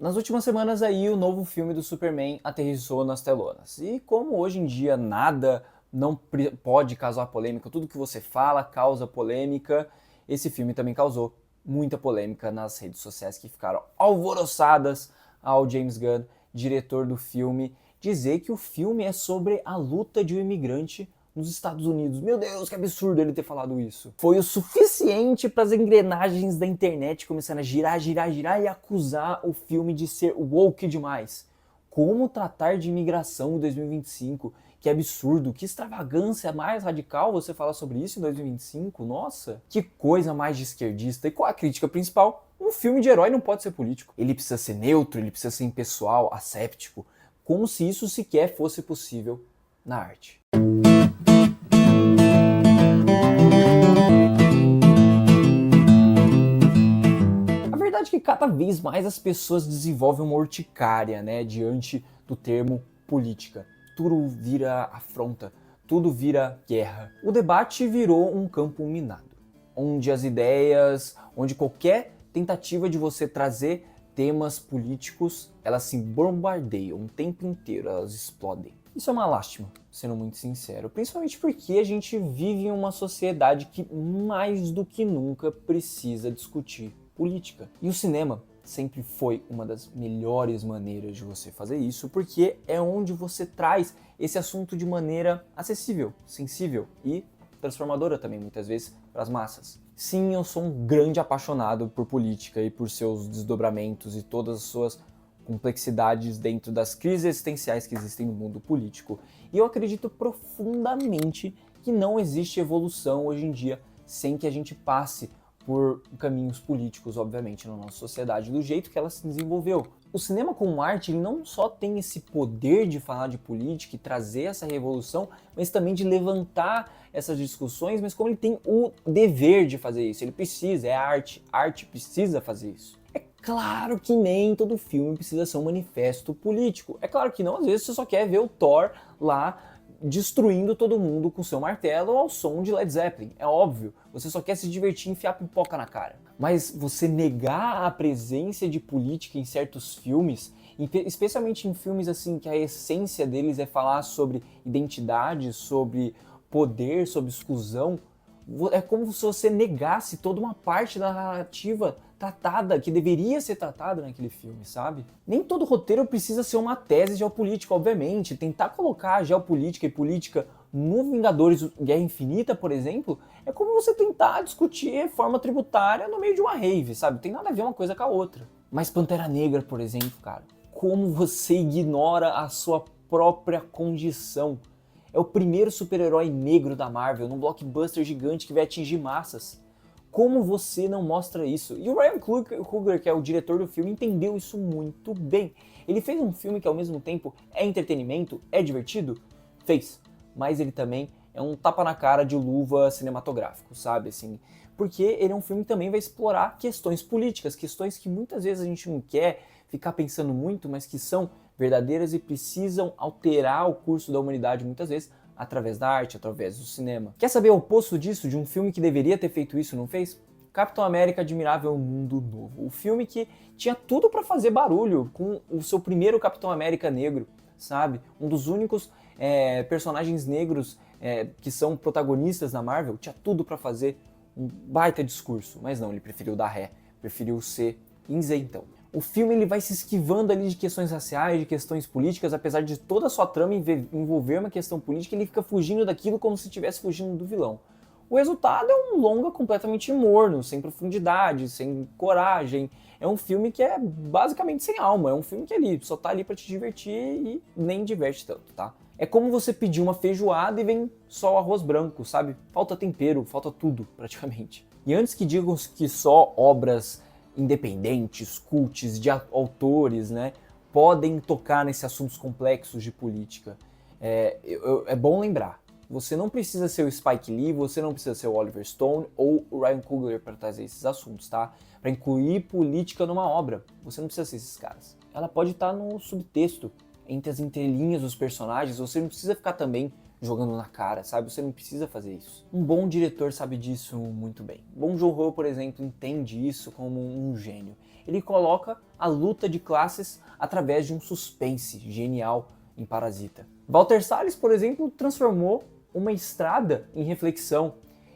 Nas últimas semanas aí, o novo filme do Superman aterrissou nas telonas. E como hoje em dia nada não pode causar polêmica, tudo que você fala causa polêmica, esse filme também causou muita polêmica nas redes sociais que ficaram alvoroçadas ao James Gunn, diretor do filme, dizer que o filme é sobre a luta de um imigrante nos Estados Unidos. Meu Deus, que absurdo ele ter falado isso. Foi o suficiente para as engrenagens da internet começarem a girar, girar, girar e acusar o filme de ser woke demais. Como tratar de imigração em 2025? Que absurdo, que extravagância mais radical você falar sobre isso em 2025? Nossa, que coisa mais de esquerdista. E qual a crítica principal? Um filme de herói não pode ser político. Ele precisa ser neutro, ele precisa ser impessoal, asséptico, como se isso sequer fosse possível na arte. A verdade é que cada vez mais as pessoas desenvolvem uma urticária, diante do termo política. Tudo vira afronta, tudo vira guerra. O debate virou um campo minado, onde qualquer tentativa de você trazer temas políticos, elas se bombardeiam o tempo inteiro, elas explodem. Isso é uma lástima, sendo muito sincero, principalmente porque a gente vive em uma sociedade que mais do que nunca precisa discutir política. E o cinema sempre foi uma das melhores maneiras de você fazer isso, porque é onde você traz esse assunto de maneira acessível, sensível e transformadora também, muitas vezes, para as massas. Sim, eu sou um grande apaixonado por política e por seus desdobramentos e todas as suas complexidades dentro das crises existenciais que existem no mundo político. E eu acredito profundamente que não existe evolução hoje em dia sem que a gente passe por caminhos políticos, obviamente, na nossa sociedade, do jeito que ela se desenvolveu. O cinema como arte, ele não só tem esse poder de falar de política e trazer essa revolução, mas também de levantar essas discussões, mas como ele tem o dever de fazer isso, ele precisa, é arte, arte precisa fazer isso. É claro que nem todo filme precisa ser um manifesto político. É claro que não, às vezes você só quer ver o Thor lá destruindo todo mundo com seu martelo ao som de Led Zeppelin. É óbvio, você só quer se divertir e enfiar pipoca na cara. Mas você negar a presença de política em certos filmes, especialmente em filmes assim que a essência deles é falar sobre identidade, sobre poder, sobre exclusão, é como se você negasse toda uma parte da narrativa tratada, que deveria ser tratada naquele filme, sabe? Nem todo roteiro precisa ser uma tese geopolítica, obviamente. Tentar colocar geopolítica e política no Vingadores Guerra Infinita, por exemplo, é como você tentar discutir reforma tributária no meio de uma rave, sabe? Tem nada a ver uma coisa com a outra. Mas Pantera Negra, por exemplo, cara, como você ignora a sua própria condição? É o primeiro super-herói negro da Marvel, num blockbuster gigante que vai atingir massas. Como você não mostra isso? E o Ryan Coogler, que é o diretor do filme, entendeu isso muito bem. Ele fez um filme que ao mesmo tempo é entretenimento, é divertido? Fez. Mas ele também é um tapa na cara de luva cinematográfico, sabe? Assim, porque ele é um filme que também vai explorar questões políticas, questões que muitas vezes a gente não quer ficar pensando muito, mas que são verdadeiras e precisam alterar o curso da humanidade muitas vezes através da arte, através do cinema. Quer saber o oposto disso, de um filme que deveria ter feito isso e não fez? Capitão América Admirável Mundo Novo. O filme que tinha tudo para fazer barulho com o seu primeiro Capitão América negro, sabe? Um dos únicos personagens negros que são protagonistas na Marvel, tinha tudo para fazer um baita discurso, mas não, ele preferiu dar ré, preferiu ser isentão. O filme ele vai se esquivando ali de questões raciais, de questões políticas, apesar de toda a sua trama envolver uma questão política, ele fica fugindo daquilo como se estivesse fugindo do vilão. O resultado é um longa completamente morno, sem profundidade, sem coragem. É um filme que é basicamente sem alma, é um filme que só tá ali pra te divertir e nem diverte tanto, tá? É como você pedir uma feijoada e vem só o arroz branco, sabe? Falta tempero, falta tudo, praticamente. E antes que digam que só obras independentes, cults, de autores, podem tocar nesses assuntos complexos de política. É bom lembrar, você não precisa ser o Spike Lee, você não precisa ser o Oliver Stone ou o Ryan Coogler para trazer esses assuntos, tá? Para incluir política numa obra, você não precisa ser esses caras. Ela pode estar no subtexto, entre as entrelinhas dos personagens, você não precisa ficar também jogando na cara, sabe? Você não precisa fazer isso. Um bom diretor sabe disso muito bem. Bong Joon-ho, por exemplo, entende isso como um gênio. ele coloca a luta de classes através de um suspense genial em Parasita. Walter Salles, por exemplo, transformou uma estrada em reflexão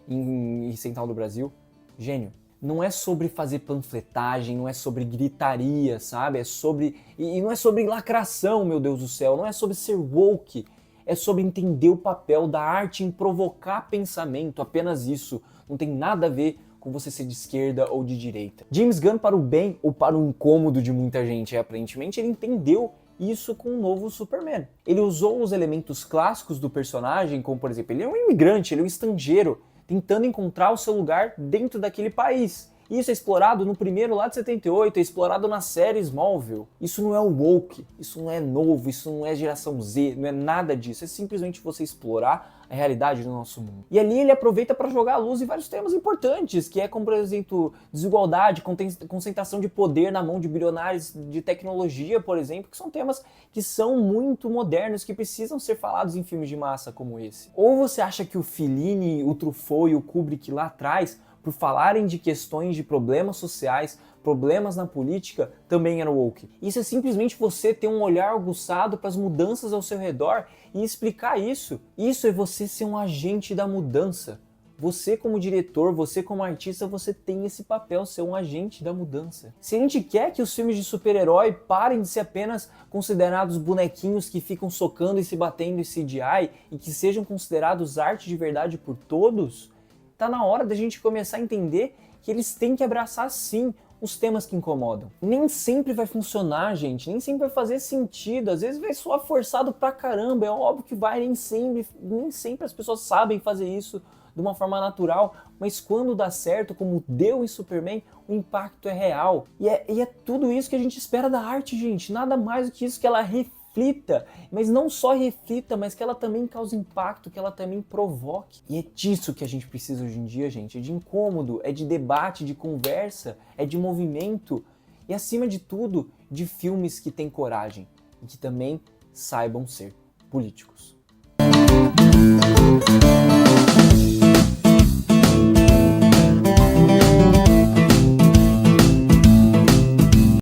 em Central do Brasil. Gênio. Não é sobre fazer panfletagem, não é sobre gritaria, sabe? É sobre... E não é sobre lacração, meu Deus do céu. Não é sobre ser woke. É sobre entender o papel da arte em provocar pensamento. Apenas isso. Não tem nada a ver com você ser de esquerda ou de direita. James Gunn, para o bem ou para o incômodo de muita gente, aparentemente, ele entendeu isso com o novo Superman. Ele usou os elementos clássicos do personagem, como por exemplo, ele é um imigrante, ele é um estrangeiro, tentando encontrar o seu lugar dentro daquele país. Isso é explorado no primeiro lá de 78, é explorado na série Smallville. Isso não é o woke, isso não é novo, isso não é geração Z, não é nada disso. É simplesmente você explorar a realidade do nosso mundo. E ali ele aproveita para jogar à luz em vários temas importantes, que é como, por exemplo, desigualdade, concentração de poder na mão de bilionários de tecnologia, por exemplo, que são temas que são muito modernos, que precisam ser falados em filmes de massa como esse. Ou você acha que o Fellini, o Truffaut e o Kubrick lá atrás, por falarem de questões de problemas sociais, problemas na política, também era woke. Isso é simplesmente você ter um olhar aguçado para as mudanças ao seu redor e explicar isso. Isso é você ser um agente da mudança. Você como diretor, você como artista, você tem esse papel, ser um agente da mudança. Se a gente quer que os filmes de super-herói parem de ser apenas considerados bonequinhos que ficam socando e se batendo em CGI e que sejam considerados arte de verdade por todos, tá na hora da gente começar a entender que eles têm que abraçar sim os temas que incomodam. Nem sempre vai funcionar, gente, nem sempre vai fazer sentido, às vezes vai soar forçado pra caramba, é óbvio que vai, nem sempre as pessoas sabem fazer isso de uma forma natural, mas quando dá certo, como deu em Superman, o impacto é real. E é tudo isso que a gente espera da arte, gente, nada mais do que isso, que ela reflita, mas não só reflita, mas que ela também cause impacto, que ela também provoque. E é disso que a gente precisa hoje em dia, gente, é de incômodo, é de debate, de conversa, é de movimento e, acima de tudo, de filmes que têm coragem e que também saibam ser políticos.